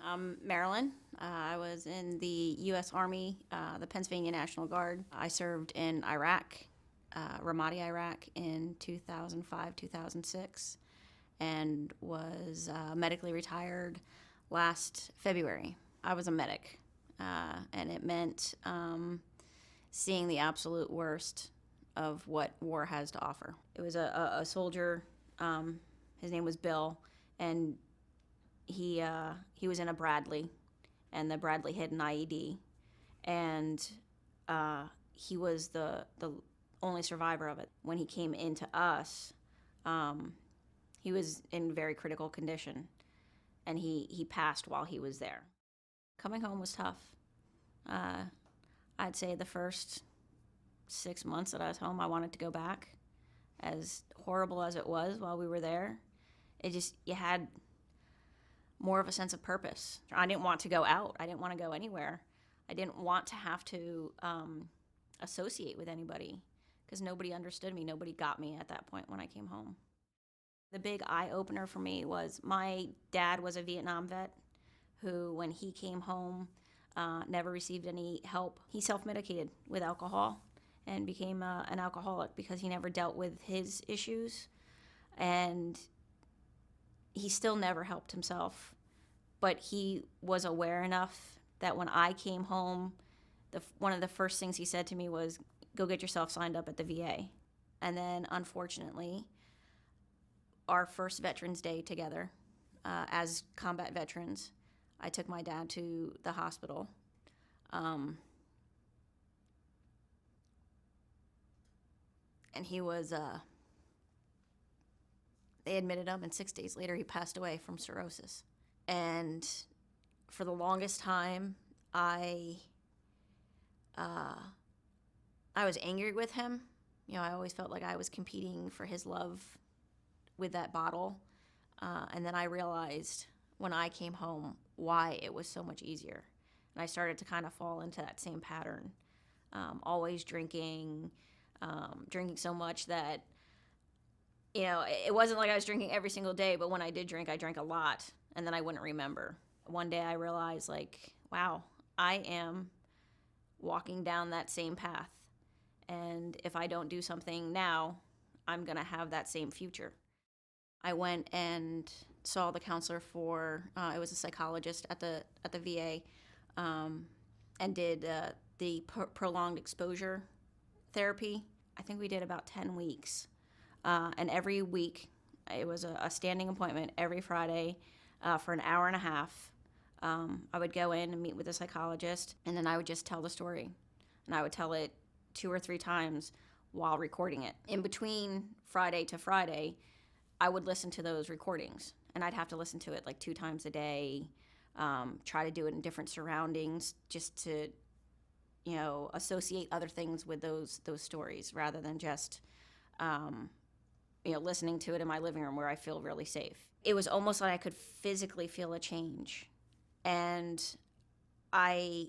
I'm Marilyn. I was in the U.S. Army, the Pennsylvania National Guard. I served in Iraq, Ramadi, Iraq, in 2005, 2006, and was medically retired last February. I was a medic, and it meant seeing the absolute worst of what war has to offer. It was a soldier, his name was Bill, and he was in a Bradley, and the Bradley hit an IED, and he was the only survivor of it. When he came into us, he was in very critical condition, and he passed while he was there. Coming home was tough. I'd say the first 6 months that I was home, I wanted to go back. As horrible as it was while we were there, you had more of a sense of purpose. I didn't want to go out. I didn't want to go anywhere. I didn't want to have to associate with anybody because nobody understood me. Nobody got me at that point when I came home. The big eye-opener for me was my dad was a Vietnam vet who, when he came home, never received any help. He self-medicated with alcohol and became an alcoholic because he never dealt with his issues. And he still never helped himself, but he was aware enough that when I came home, one of the first things he said to me was, go get yourself signed up at the VA. And then, unfortunately, our first Veterans Day together, as combat veterans, I took my dad to the hospital. And he was, they admitted him, and 6 days later he passed away from cirrhosis. And for the longest time, I was angry with him. You know, I always felt like I was competing for his love with that bottle. And then I realized when I came home why it was so much easier. And I started to kind of fall into that same pattern. Always drinking so much that, you know, it wasn't like I was drinking every single day, but when I did drink, I drank a lot, and then I wouldn't remember. One day I realized, like, wow, I am walking down that same path. And if I don't do something now, I'm going to have that same future. I went and saw the counselor for, it was a psychologist at the VA, and did the prolonged exposure therapy. I think we did about 10 weeks. And every week, it was a standing appointment every Friday for an hour and a half. I would go in and meet with a psychologist, and then I would just tell the story. And I would tell it 2 or 3 times while recording it. In between Friday to Friday, I would listen to those recordings, and I'd have to listen to it like 2 times a day, try to do it in different surroundings just to, you know, associate other things with those stories rather than just, you know, listening to it in my living room where I feel really safe. It was almost like I could physically feel a change. And I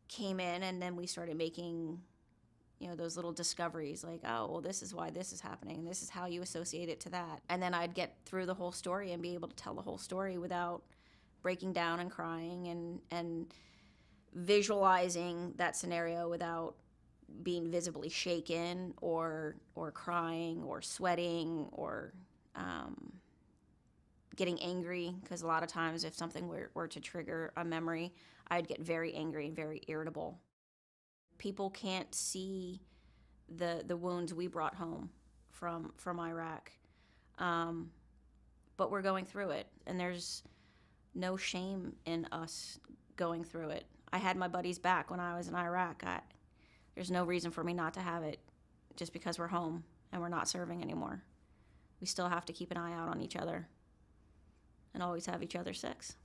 came in, and then we started making, you know, those little discoveries like, oh, well, this is why this is happening, and this is how you associate it to that. And then I'd get through the whole story and be able to tell the whole story without breaking down and crying and visualizing that scenario without being visibly shaken or crying or sweating or getting angry, because a lot of times if something were to trigger a memory, I'd get very angry and very irritable. People can't see the wounds we brought home from Iraq, but we're going through it, and there's no shame in us going through it. I had my buddies back when I was in Iraq. There's no reason for me not to have it just because we're home and we're not serving anymore. We still have to keep an eye out on each other and always have each other's 6.